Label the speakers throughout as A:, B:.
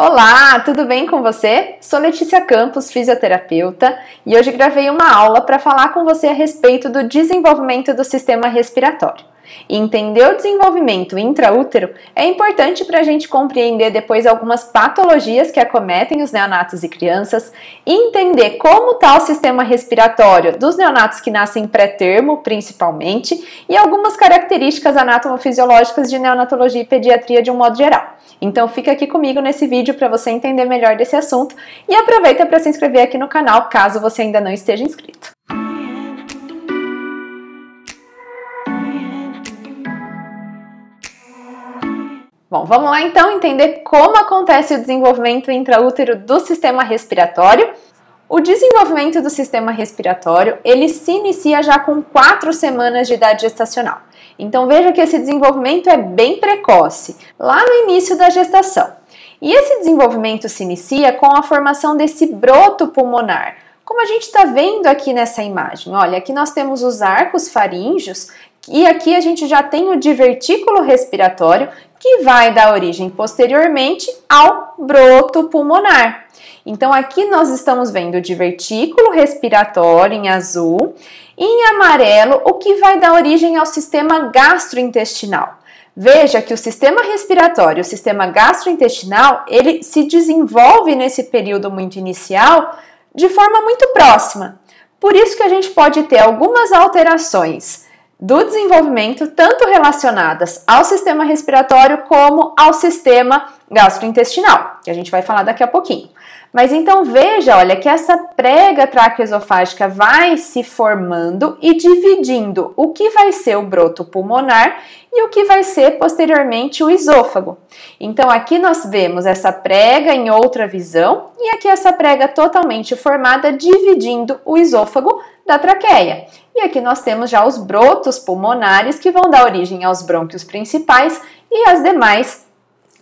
A: Olá, tudo bem com você? Sou Letícia Campos, fisioterapeuta, e hoje gravei uma aula para falar com você a respeito do desenvolvimento do sistema respiratório. E entender o desenvolvimento intraútero é importante para a gente compreender depois algumas patologias que acometem os neonatos e crianças, e entender como está o sistema respiratório dos neonatos que nascem pré-termo, principalmente, e algumas características anatomofisiológicas de neonatologia e pediatria de um modo geral. Então fica aqui comigo nesse vídeo para você entender melhor desse assunto e aproveita para se inscrever aqui no canal caso você ainda não esteja inscrito. Bom, vamos lá então entender como acontece o desenvolvimento intraútero do sistema respiratório. O desenvolvimento do sistema respiratório, ele se inicia já com 4 semanas de idade gestacional. Então veja que esse desenvolvimento é bem precoce, lá no início da gestação. E esse desenvolvimento se inicia com a formação desse broto pulmonar, como a gente está vendo aqui nessa imagem. Olha, aqui nós temos os arcos faríngeos e aqui a gente já tem o divertículo respiratório que vai dar origem posteriormente ao broto pulmonar. Então aqui nós estamos vendo o divertículo respiratório em azul, e em amarelo o que vai dar origem ao sistema gastrointestinal. Veja que o sistema respiratório, o sistema gastrointestinal, ele se desenvolve nesse período muito inicial de forma muito próxima. Por isso que a gente pode ter algumas alterações do desenvolvimento, tanto relacionadas ao sistema respiratório como ao sistema gastrointestinal, que a gente vai falar daqui a pouquinho. Mas então veja, olha, que essa prega traqueosofágica vai se formando e dividindo o que vai ser o broto pulmonar e o que vai ser posteriormente o esôfago. Então aqui nós vemos essa prega em outra visão e aqui essa prega totalmente formada dividindo o esôfago da traqueia. E aqui nós temos já os brotos pulmonares que vão dar origem aos brônquios principais e às demais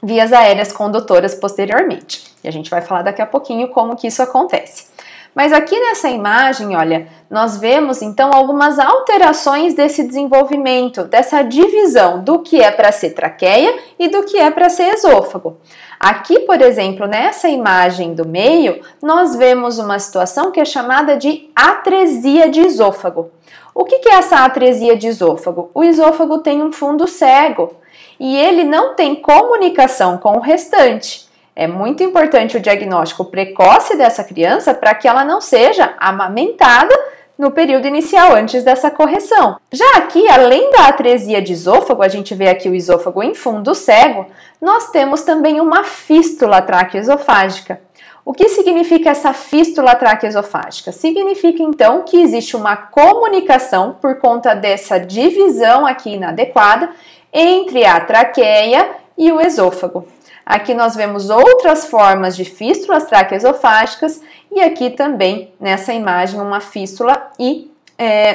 A: vias aéreas condutoras posteriormente. E a gente vai falar daqui a pouquinho como que isso acontece. Mas aqui nessa imagem, olha, nós vemos então algumas alterações desse desenvolvimento, dessa divisão do que é para ser traqueia e do que é para ser esôfago. Aqui, por exemplo, nessa imagem do meio, nós vemos uma situação que é chamada de atresia de esôfago. O que é essa atresia de esôfago? O esôfago tem um fundo cego e ele não tem comunicação com o restante. É muito importante o diagnóstico precoce dessa criança para que ela não seja amamentada no período inicial, antes dessa correção. Já aqui, além da atresia de esôfago, a gente vê aqui o esôfago em fundo cego, nós temos também uma fístula traqueosofágica. O que significa essa fístula traqueosofágica? Significa então que existe uma comunicação por conta dessa divisão aqui inadequada entre a traqueia e o esôfago. Aqui nós vemos outras formas de fístulas traqueosofágicas e aqui também nessa imagem uma fístula e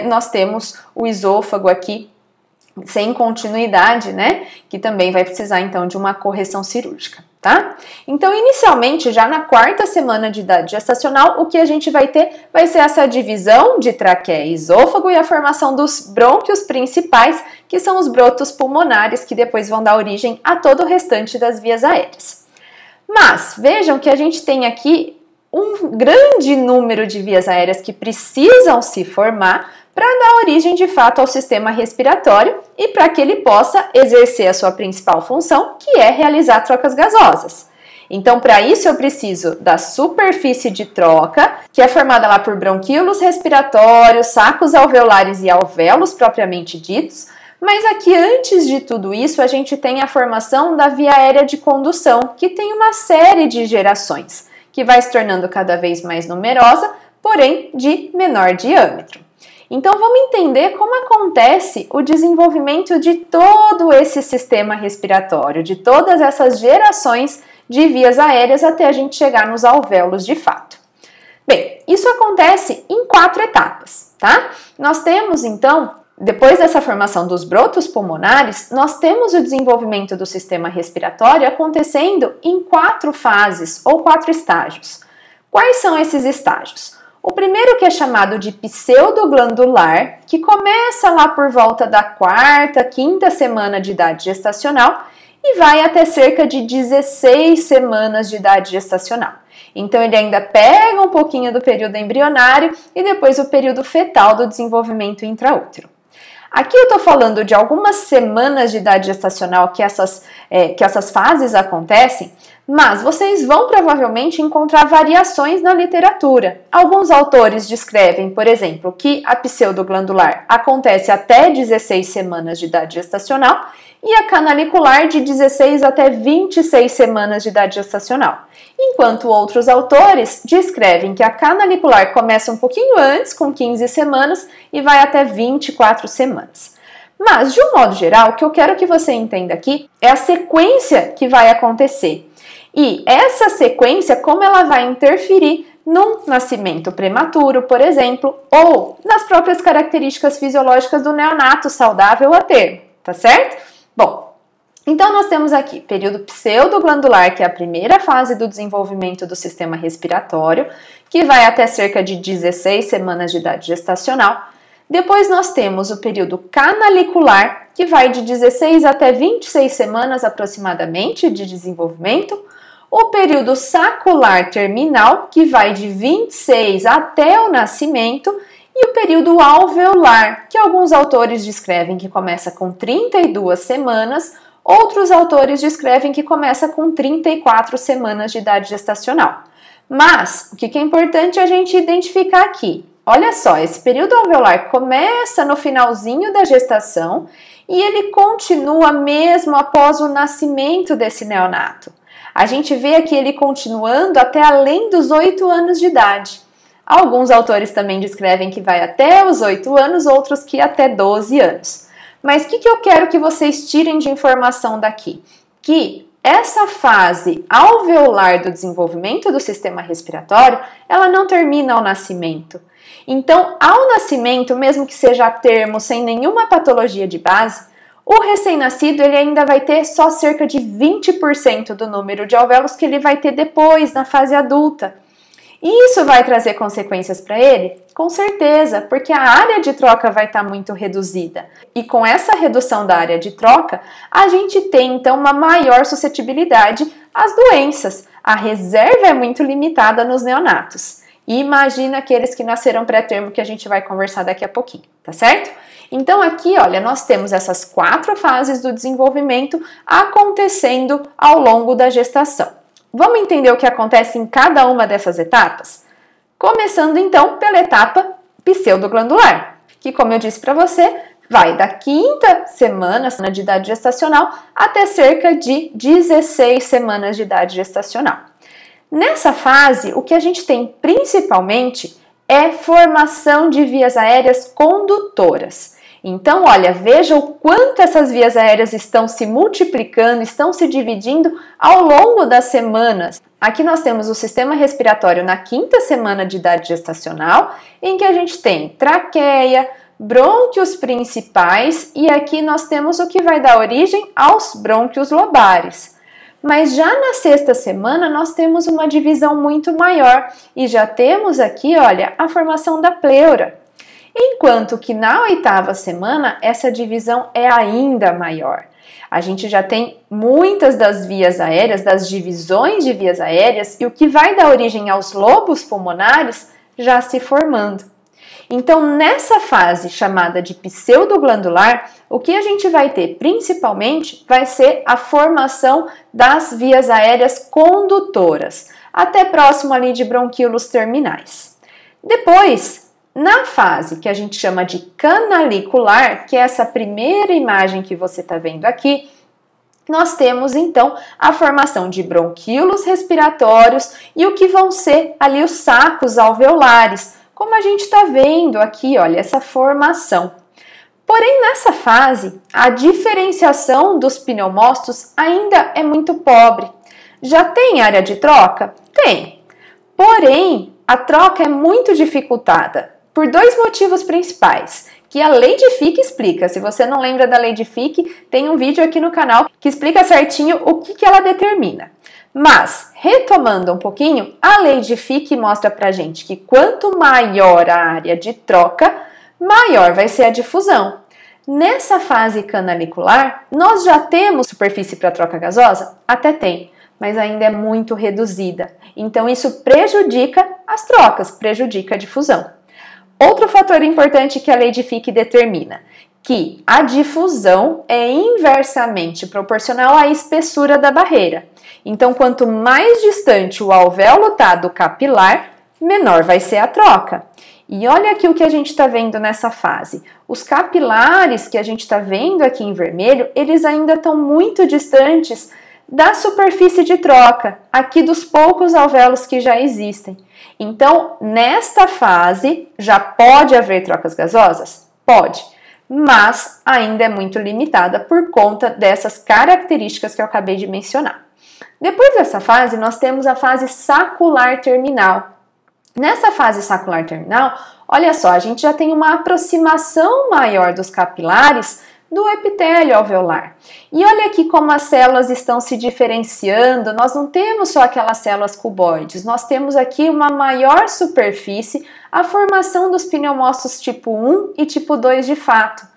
A: nós temos o esôfago aqui sem continuidade, né? Que também vai precisar então de uma correção cirúrgica, tá? Então inicialmente já na 4ª semana de idade gestacional o que a gente vai ter vai ser essa divisão de traqueia e esôfago e a formação dos brônquios principais, que são os brotos pulmonares que depois vão dar origem a todo o restante das vias aéreas. Mas vejam que a gente tem aqui um grande número de vias aéreas que precisam se formar para dar origem de fato ao sistema respiratório e para que ele possa exercer a sua principal função, que é realizar trocas gasosas. Então, para isso eu preciso da superfície de troca, que é formada lá por bronquíolos respiratórios, sacos alveolares e alvéolos propriamente ditos, mas aqui antes de tudo isso a gente tem a formação da via aérea de condução, que tem uma série de gerações, que vai se tornando cada vez mais numerosa, porém de menor diâmetro. Então vamos entender como acontece o desenvolvimento de todo esse sistema respiratório, de todas essas gerações de vias aéreas até a gente chegar nos alvéolos de fato. Bem, isso acontece em 4 etapas, tá? Nós temos então, depois dessa formação dos brotos pulmonares, nós temos o desenvolvimento do sistema respiratório acontecendo em 4 fases ou 4 estágios. Quais são esses estágios? O primeiro, que é chamado de pseudoglandular, que começa lá por volta da 4ª, 5ª semana de idade gestacional e vai até cerca de 16 semanas de idade gestacional. Então, ele ainda pega um pouquinho do período embrionário e depois o período fetal do desenvolvimento intraútero. Aqui eu estou falando de algumas semanas de idade gestacional que essas fases acontecem, mas vocês vão provavelmente encontrar variações na literatura. Alguns autores descrevem, por exemplo, que a pseudoglandular acontece até 16 semanas de idade gestacional e a canalicular de 16 até 26 semanas de idade gestacional. Enquanto outros autores descrevem que a canalicular começa um pouquinho antes, com 15 semanas, e vai até 24 semanas. Mas, de um modo geral, o que eu quero que você entenda aqui é a sequência que vai acontecer. E essa sequência, como ela vai interferir num nascimento prematuro, por exemplo, ou nas próprias características fisiológicas do neonato saudável a termo, tá certo? Bom, então nós temos aqui período pseudoglandular, que é a primeira fase do desenvolvimento do sistema respiratório, que vai até cerca de 16 semanas de idade gestacional. Depois nós temos o período canalicular, que vai de 16 até 26 semanas aproximadamente de desenvolvimento. O período sacular terminal, que vai de 26 até o nascimento. E o período alveolar, que alguns autores descrevem que começa com 32 semanas, outros autores descrevem que começa com 34 semanas de idade gestacional. Mas, o que é importante a gente identificar aqui? Olha só, esse período alveolar começa no finalzinho da gestação e ele continua mesmo após o nascimento desse neonato. A gente vê aqui ele continuando até além dos 8 anos de idade. Alguns autores também descrevem que vai até os 8 anos, outros que até 12 anos. Mas o que eu quero que vocês tirem de informação daqui? Que essa fase alveolar do desenvolvimento do sistema respiratório, ela não termina ao nascimento. Então, ao nascimento, mesmo que seja a termo, sem nenhuma patologia de base, o recém-nascido ele ainda vai ter só cerca de 20% do número de alvéolos que ele vai ter depois, na fase adulta. E isso vai trazer consequências para ele? Com certeza, porque a área de troca vai estar muito reduzida. E com essa redução da área de troca, a gente tem então uma maior suscetibilidade às doenças. A reserva é muito limitada nos neonatos. E imagina aqueles que nasceram pré-termo, que a gente vai conversar daqui a pouquinho, tá certo? Então aqui, olha, nós temos essas 4 fases do desenvolvimento acontecendo ao longo da gestação. Vamos entender o que acontece em cada uma dessas etapas? Começando então pela etapa pseudoglandular, que, como eu disse para você, vai da 5ª semana de idade gestacional até cerca de 16 semanas de idade gestacional. Nessa fase, o que a gente tem principalmente é formação de vias aéreas condutoras. Então, olha, veja o quanto essas vias aéreas estão se multiplicando, estão se dividindo ao longo das semanas. Aqui nós temos o sistema respiratório na 5ª semana de idade gestacional, em que a gente tem traqueia, brônquios principais e aqui nós temos o que vai dar origem aos brônquios lobares. Mas já na 6ª semana nós temos uma divisão muito maior e já temos aqui, olha, a formação da pleura. Enquanto que na 8ª semana essa divisão é ainda maior. A gente já tem muitas das vias aéreas, das divisões de vias aéreas e o que vai dar origem aos lobos pulmonares já se formando. Então, nessa fase chamada de pseudoglandular, o que a gente vai ter principalmente vai ser a formação das vias aéreas condutoras, até próximo ali de bronquíolos terminais. Depois, na fase que a gente chama de canalicular, que é essa primeira imagem que você está vendo aqui, nós temos então a formação de bronquíolos respiratórios e o que vão ser ali os sacos alveolares, como a gente está vendo aqui, olha, essa formação. Porém, nessa fase, a diferenciação dos pneumócitos ainda é muito pobre. Já tem área de troca? Tem. Porém, a troca é muito dificultada por 2 motivos principais, que a lei de Fick explica. Se você não lembra da lei de Fick, tem um vídeo aqui no canal que explica certinho o que ela determina. Mas, retomando um pouquinho, a lei de Fick mostra pra gente que quanto maior a área de troca, maior vai ser a difusão. Nessa fase canalicular, nós já temos superfície para troca gasosa? Até tem, mas ainda é muito reduzida. Então isso prejudica as trocas, prejudica a difusão. Outro fator importante que a lei de Fick determina, que a difusão é inversamente proporcional à espessura da barreira. Então, quanto mais distante o alvéolo está do capilar, menor vai ser a troca. E olha aqui o que a gente está vendo nessa fase. Os capilares que a gente está vendo aqui em vermelho, eles ainda estão muito distantes da superfície de troca, aqui dos poucos alvéolos que já existem. Então, nesta fase, já pode haver trocas gasosas? Pode, mas ainda é muito limitada por conta dessas características que eu acabei de mencionar. Depois dessa fase, nós temos a fase sacular terminal. Nessa fase sacular terminal, olha só, a gente já tem uma aproximação maior dos capilares do epitélio alveolar. E olha aqui como as células estão se diferenciando, nós não temos só aquelas células cuboides, nós temos aqui uma maior superfície, a formação dos pneumócitos tipo 1 e tipo 2 de fato.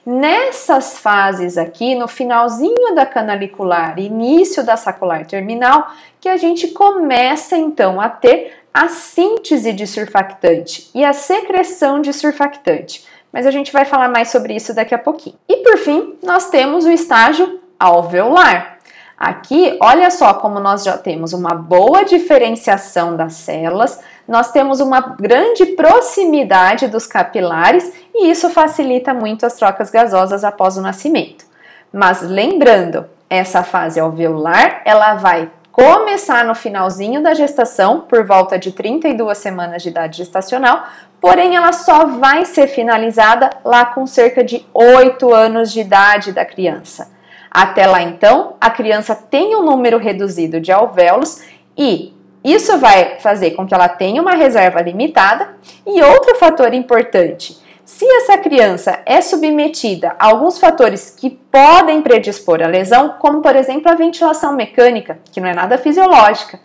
A: Nessas fases aqui, no finalzinho da canalicular, início da sacular terminal, que a gente começa então a ter a síntese de surfactante e a secreção de surfactante. Mas a gente vai falar mais sobre isso daqui a pouquinho. E por fim, nós temos o estágio alveolar. Aqui, olha só como nós já temos uma boa diferenciação das células, nós temos uma grande proximidade dos capilares e isso facilita muito as trocas gasosas após o nascimento. Mas lembrando, essa fase alveolar, ela vai começar no finalzinho da gestação, por volta de 32 semanas de idade gestacional, porém ela só vai ser finalizada lá com cerca de 8 anos de idade da criança. Até lá então, a criança tem um número reduzido de alvéolos e isso vai fazer com que ela tenha uma reserva limitada. E outro fator importante, se essa criança é submetida a alguns fatores que podem predispor à lesão, como por exemplo a ventilação mecânica, que não é nada fisiológica,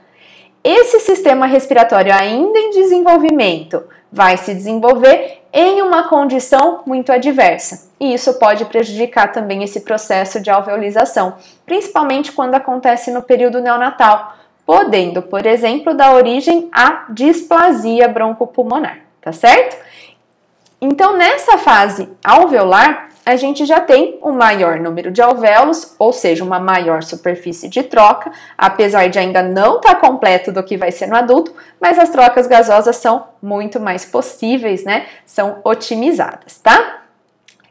A: esse sistema respiratório ainda em desenvolvimento vai se desenvolver em uma condição muito adversa. E isso pode prejudicar também esse processo de alveolização, principalmente quando acontece no período neonatal, podendo, por exemplo, dar origem à displasia broncopulmonar, tá certo? Então, nessa fase alveolar, a gente já tem um maior número de alvéolos, ou seja, uma maior superfície de troca, apesar de ainda não estar completo do que vai ser no adulto, mas as trocas gasosas são muito mais possíveis, né? São otimizadas, tá?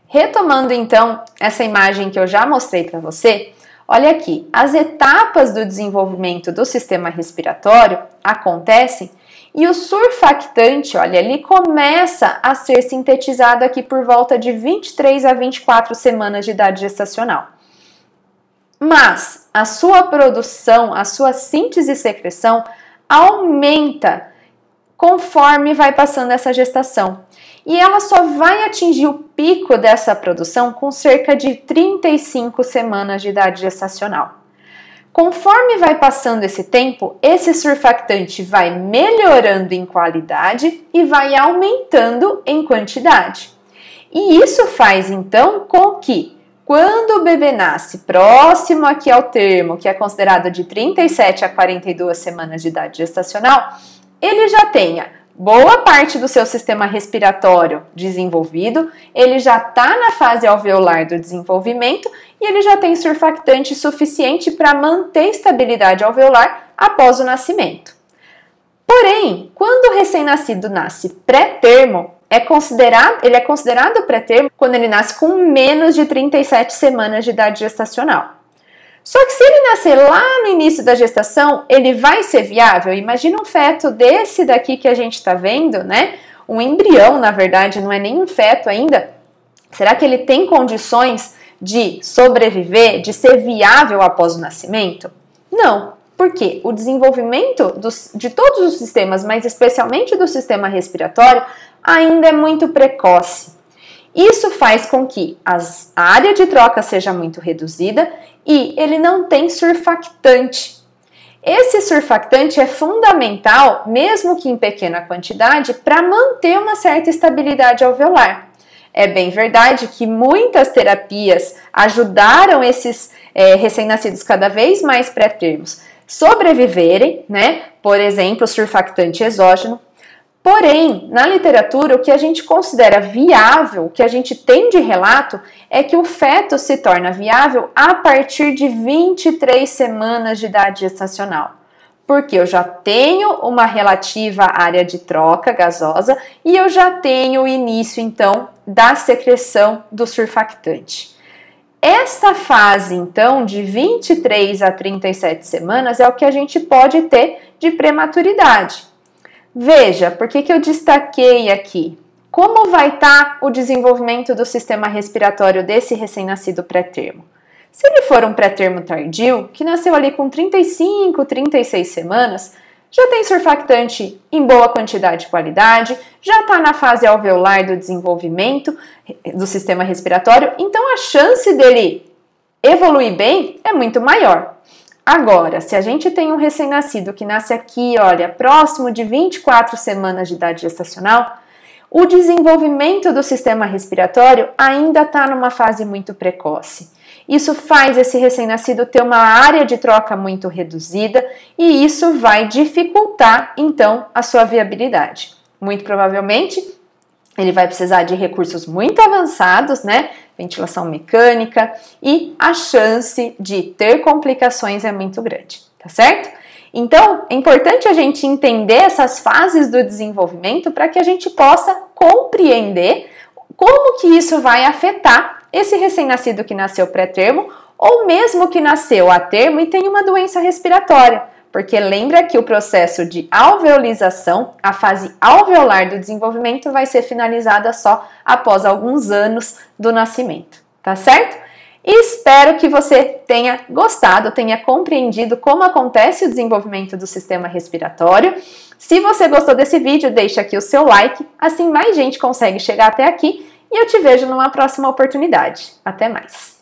A: Retomando então essa imagem que eu já mostrei para você, olha aqui, as etapas do desenvolvimento do sistema respiratório acontecem e o surfactante, olha, ele começa a ser sintetizado aqui por volta de 23 a 24 semanas de idade gestacional. Mas a sua produção, a sua síntese e secreção aumenta conforme vai passando essa gestação. E ela só vai atingir o pico dessa produção com cerca de 35 semanas de idade gestacional. Conforme vai passando esse tempo, esse surfactante vai melhorando em qualidade e vai aumentando em quantidade. E isso faz então com que, quando o bebê nasce próximo aqui ao termo, que é considerado de 37 a 42 semanas de idade gestacional, ele já tenha boa parte do seu sistema respiratório desenvolvido, ele já está na fase alveolar do desenvolvimento e ele já tem surfactante suficiente para manter estabilidade alveolar após o nascimento. Porém, quando o recém-nascido nasce pré-termo, ele é considerado pré-termo quando ele nasce com menos de 37 semanas de idade gestacional. Só que se ele nascer lá no início da gestação, ele vai ser viável? Imagina um feto desse daqui que a gente está vendo, né? Um embrião, na verdade, não é nem um feto ainda. Será que ele tem condições de sobreviver, de ser viável após o nascimento? Não. Por quê? O desenvolvimento de todos os sistemas, mas especialmente do sistema respiratório, ainda é muito precoce. Isso faz com que a área de troca seja muito reduzida e ele não tem surfactante. Esse surfactante é fundamental, mesmo que em pequena quantidade, para manter uma certa estabilidade alveolar. é bem verdade que muitas terapias ajudaram esses recém-nascidos cada vez mais pré-termos sobreviverem, né? Por exemplo, o surfactante exógeno. Porém, na literatura, o que a gente considera viável, o que a gente tem de relato, é que o feto se torna viável a partir de 23 semanas de idade gestacional. Porque eu já tenho uma relativa área de troca gasosa e eu já tenho o início, então, da secreção do surfactante. Esta fase, então, de 23 a 37 semanas é o que a gente pode ter de prematuridade. Veja, por que eu destaquei aqui? Como vai estar o desenvolvimento do sistema respiratório desse recém-nascido pré-termo? Se ele for um pré-termo tardio, que nasceu ali com 35, 36 semanas, já tem surfactante em boa quantidade e qualidade, já está na fase alveolar do desenvolvimento do sistema respiratório, então a chance dele evoluir bem é muito maior. Agora, se a gente tem um recém-nascido que nasce aqui, olha, próximo de 24 semanas de idade gestacional, o desenvolvimento do sistema respiratório ainda está numa fase muito precoce. Isso faz esse recém-nascido ter uma área de troca muito reduzida e isso vai dificultar, então, a sua viabilidade. Muito provavelmente, ele vai precisar de recursos muito avançados, né? Ventilação mecânica, e a chance de ter complicações é muito grande, tá certo? Então, é importante a gente entender essas fases do desenvolvimento para que a gente possa compreender como que isso vai afetar esse recém-nascido que nasceu pré-termo ou mesmo que nasceu a termo e tem uma doença respiratória. Porque lembra que o processo de alveolização, a fase alveolar do desenvolvimento, vai ser finalizada só após alguns anos do nascimento, tá certo? Espero que você tenha gostado, tenha compreendido como acontece o desenvolvimento do sistema respiratório. Se você gostou desse vídeo, deixa aqui o seu like, assim mais gente consegue chegar até aqui e eu te vejo numa próxima oportunidade. Até mais!